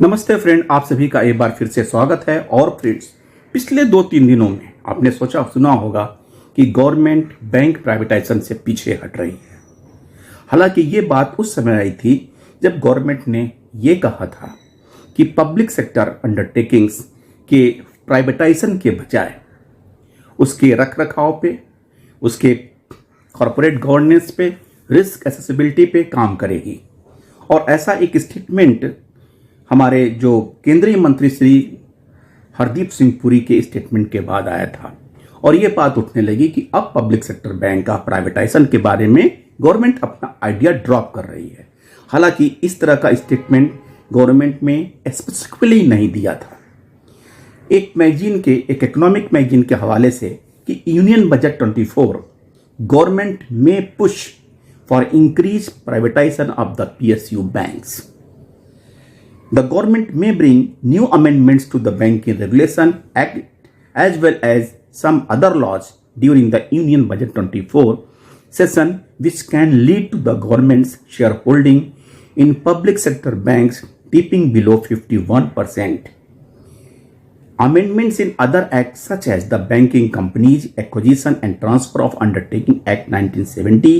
नमस्ते फ्रेंड, आप सभी का एक बार फिर से स्वागत है। और फ्रेंड्स, पिछले 2-3 दिनों में आपने सोचा सुना होगा कि गवर्नमेंट बैंक प्राइवेटाइजेशन से पीछे हट रही है। हालांकि ये बात उस समय आई थी जब गवर्नमेंट ने ये कहा था कि पब्लिक सेक्टर अंडरटेकिंग्स के प्राइवेटाइजेशन के बजाय उसके रख रखाव पे, उसके कॉरपोरेट गवर्नेंस पे, रिस्क एसेसिबिलिटी पे काम करेगी। और ऐसा एक स्टेटमेंट हमारे जो केंद्रीय मंत्री श्री हरदीप सिंह पुरी के स्टेटमेंट के बाद आया था। और ये बात उठने लगी कि अब पब्लिक सेक्टर बैंक का प्राइवेटाइजेशन के बारे में गवर्नमेंट अपना आइडिया ड्रॉप कर रही है। हालांकि इस तरह का स्टेटमेंट गवर्नमेंट में स्पेसिफिकली नहीं दिया था। एक इकोनॉमिक मैगजीन के हवाले से कि यूनियन बजट 24 गवर्नमेंट में push for increase privatisation of the PSU banks. The government may bring new amendments to the Banking Regulation Act as well as some other laws during the Union Budget 24 session which can lead to the government's shareholding in public sector banks dipping below 51%. Amendments in other acts such as the Banking Companies Acquisition and Transfer of Undertaking Act 1970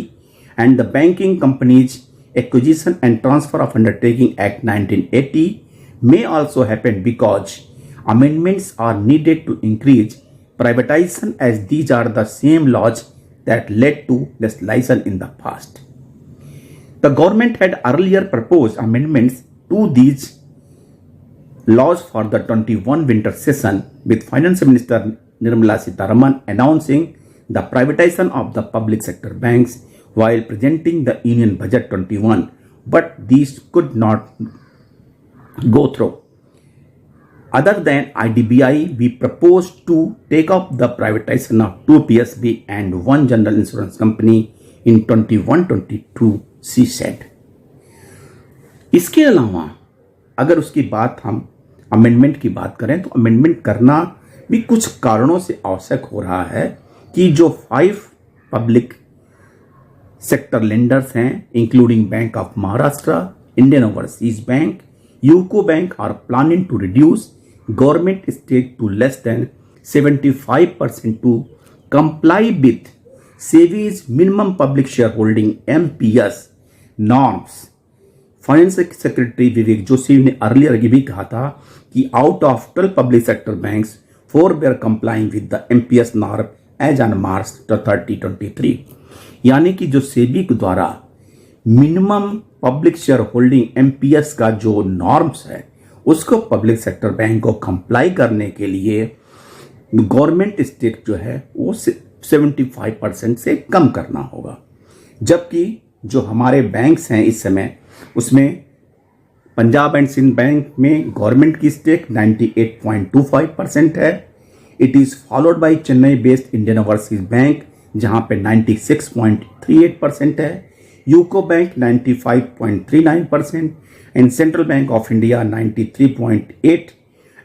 and the Banking Companies Acquisition and Transfer of Undertaking Act 1980 may also happen because amendments are needed to increase privatization, as these are the same laws that led to legislation in the past. The government had earlier proposed amendments to these laws for the 21 winter session, with Finance Minister Nirmala Sitharaman announcing the privatization of the public sector banks while presenting the Union Budget 21, but these could not go through. Other than IDBI, we proposed to take up the privatization of 2 PSB and 1 general insurance company in 21-22, she said. इसके अलावा अगर उसकी बात हम amendment की बात करें तो अमेंडमेंट करना भी कुछ कारणों से आवश्यक हो रहा है कि जो 5 पब्लिक सेक्टर लेंडर्स हैं, including bank of Maharashtra, Indian overseas bank, UCO bank, are planning to reduce government stake to less than 75% to comply with SEBI's minimum public share holding MPS norms. Finance secretary Vivek Joshi ने earlier ये भी कहा था कि out of 12 public sector banks 4 were complying with the MPS norm as on March 30, 2023। यानी कि जो सेबी के द्वारा minimum public share holding MPS का जो नॉर्म्स है उसको पब्लिक सेक्टर बैंक को कंप्लाई करने के लिए गवर्नमेंट स्टेक जो है वो 75% से कम करना होगा। जबकि जो हमारे बैंक्स हैं इस समय, उसमें पंजाब एंड सिंध बैंक में गवर्नमेंट की स्टेक 98.25% है। It is followed by Chennai based Indian overseas bank जहां पे 96.38% है, UCO bank 95.39% and central bank of India 93.8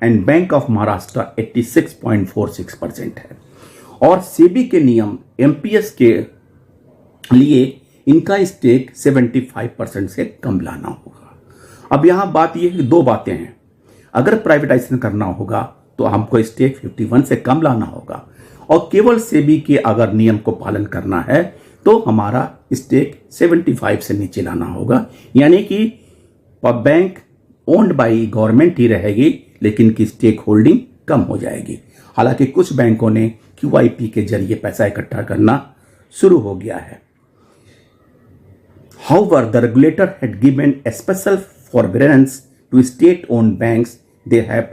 and bank of Maharashtra 86.46% है। और सेबी के नियम MPS के लिए इनका स्टेक 75% से कम लाना होगा। अब यहां बात यह है कि 2 बातें हैं। अगर प्राइवेटाइजेशन करना होगा तो हमको स्टेक 51 से कम लाना होगा, और केवल सेबी के अगर नियम को पालन करना है तो हमारा स्टेक 75 से नीचे लाना होगा। यानी कि बैंक ओन्ड बाई गवर्नमेंट ही रहेगी लेकिन की स्टेक होल्डिंग कम हो जाएगी। हालांकि कुछ बैंकों ने QIP के जरिए पैसा इकट्ठा करना शुरू हो गया है। However, the regulator had given a special forbearance to state-owned banks. They have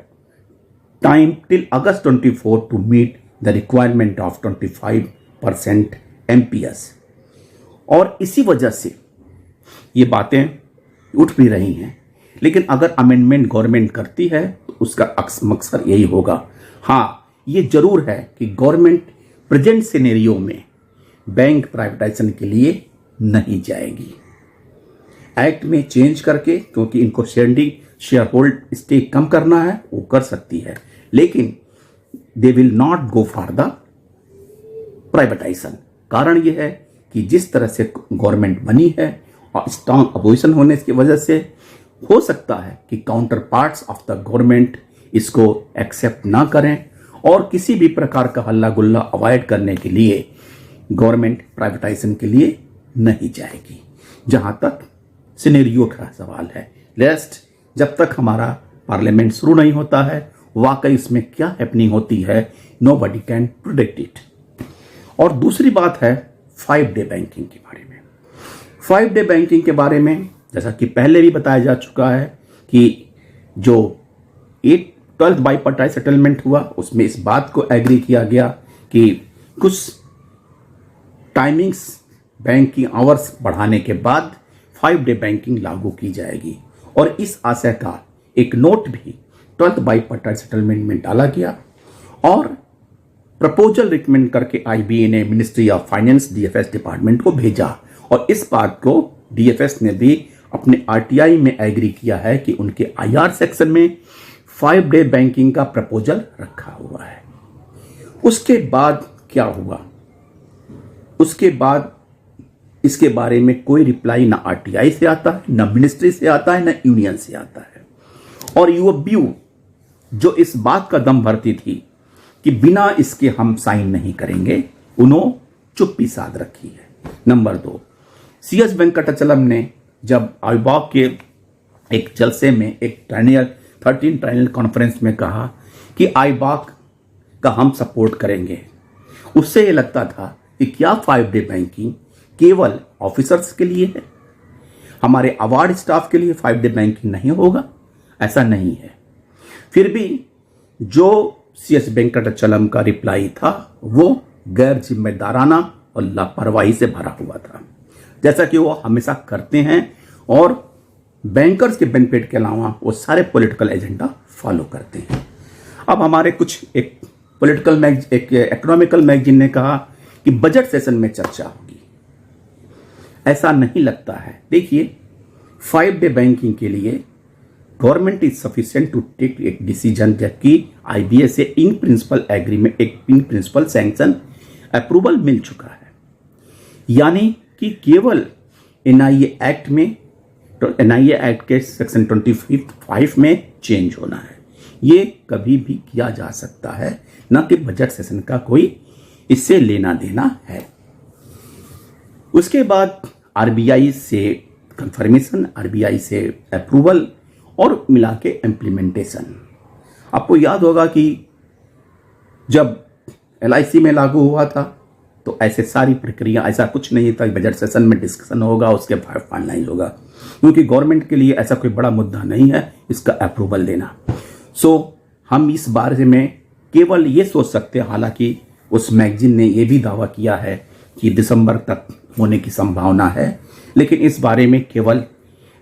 time till August 24 to meet the requirement of 25% MPS। और इसी वजह से ये बातें उठ भी रही हैं। लेकिन अगर अमेंडमेंट गवर्नमेंट करती है तो उसका मकसद यही होगा। हाँ, ये जरूर है कि गवर्नमेंट प्रेजेंट सिनेरियो में बैंक प्राइवेटाइजेशन के लिए नहीं जाएगी। एक्ट में चेंज करके, क्योंकि इनको शेयर होल्ड स्टेक कम करना है, वो कर सकती है, लेकिन they will not go for the privatisation. कारण यह है कि जिस तरह से गवर्नमेंट बनी है और स्ट्रांग अपोजिशन होने की वजह से हो सकता है कि counter parts of the government इसको एक्सेप्ट ना करें और किसी भी प्रकार का हल्ला गुल्ला अवॉइड करने के लिए गवर्नमेंट प्राइवेटाइजेशन के लिए नहीं जाएगी। जहां तक सिनेरियो का सवाल है, लेस्ट जब तक हमारा पार्लियामेंट शुरू नहीं होता है वाकई इसमें क्या हैपनिंग होती है, नोबडी कैन प्रिडिक्ट इट। और दूसरी बात है 5 डे बैंकिंग के बारे में। 5 डे बैंकिंग के बारे में जैसा कि पहले भी बताया जा चुका है कि जो 12th बाइपार्टाइट सेटलमेंट हुआ उसमें इस बात को एग्री किया गया कि कुछ टाइमिंग्स बैंकिंग आवर्स बढ़ाने के बाद 5 डे बैंकिंग लागू की जाएगी और इस आशय का एक नोट भी 12th बाइपार्टाइट सेटलमेंट में डाला गया और प्रपोजल रिकमेंड करके आईबीए ने ministry of finance DFS department को भेजा और इस बात को डीएफएस ने भी अपने आरटीआई में एग्री किया है कि उनके आईआर सेक्शन में 5 डे बैंकिंग का प्रपोजल रखा हुआ है। उसके बाद क्या हुआ, उसके बाद इसके बारे में कोई रिप्लाई ना आरटीआई से आता है, ना मिनिस्ट्री से आता है, ना यूनियन से आता है। और यूओबीयू जो इस बात का दम भरती थी कि बिना इसके हम साइन नहीं करेंगे, उन्होंने चुप्पी साध रखी है। नंबर 2, सीएस वेंकटाचलम ने जब आईबॉक के एक जलसे में एक 13 ट्रायनियल कॉन्फ्रेंस में कहा कि आईबॉक का हम सपोर्ट करेंगे, उससे ये लगता था कि क्या 5 डे बैंकिंग केवल ऑफिसर्स के लिए है, हमारे अवार्ड स्टाफ के लिए 5 डे बैंकिंग नहीं होगा। ऐसा नहीं है। फिर भी जो सीएस वेंकटाचलम का रिप्लाई था वो गैर जिम्मेदाराना और लापरवाही से भरा हुआ था, जैसा कि वो हमेशा करते हैं और बैंकर्स के बेनिफिट के अलावा वो सारे पॉलिटिकल एजेंडा फॉलो करते हैं। अब हमारे कुछ एक इकोनॉमिकल मैगजीन ने कहा कि बजट सेशन में चर्चा होगी। ऐसा नहीं लगता है। देखिए 5 डे बैंकिंग के लिए government is sufficient to take एक डिसीजन, जबकि आईबीए से इन प्रिंसिपल एग्रीमेंट एक इन प्रिंसिपल सैंक्शन अप्रूवल मिल चुका है, यानी कि केवल एनआईए एक्ट में एनआईए एक्ट के सेक्शन 25 में चेंज होना है। ये कभी भी किया जा सकता है, न कि बजट सेशन का कोई इससे लेना देना है। उसके बाद आरबीआई से कंफर्मेशन, आरबीआई से अप्रूवल और मिला के इम्प्लीमेंटेशन। आपको याद होगा कि जब एलआईसी में लागू हुआ था तो ऐसे सारी प्रक्रिया, ऐसा कुछ नहीं था बजट सेशन में डिस्कशन होगा उसके बाद फाइनलाइज होगा, क्योंकि गवर्नमेंट के लिए ऐसा कोई बड़ा मुद्दा नहीं है इसका अप्रूवल देना। सो हम इस बारे में केवल ये सोच सकते हैं, हालांकि उस मैगजीन ने यह भी दावा किया है कि दिसंबर तक होने की संभावना है, लेकिन इस बारे में केवल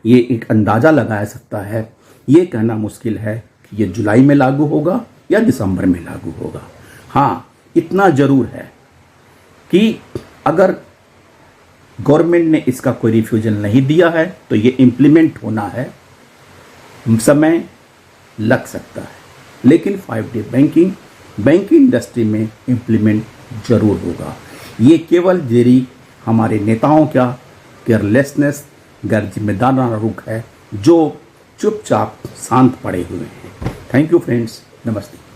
ये एक अंदाजा लगाया सकता है। ये कहना मुश्किल है कि ये जुलाई में लागू होगा या दिसंबर में लागू होगा। हाँ, इतना जरूर है कि अगर गवर्नमेंट ने इसका कोई रिफ्यूजल नहीं दिया है तो ये इम्प्लीमेंट होना है, समय लग सकता है, लेकिन 5 डे बैंकिंग इंडस्ट्री में इम्प्लीमेंट जरूर होगा। ये केवल देरी हमारे नेताओं का केयरलेसनेस, गैर जिम्मेदाराना रुख है जो चुपचाप शांत पड़े हुए हैं। थैंक यू फ्रेंड्स, नमस्ते।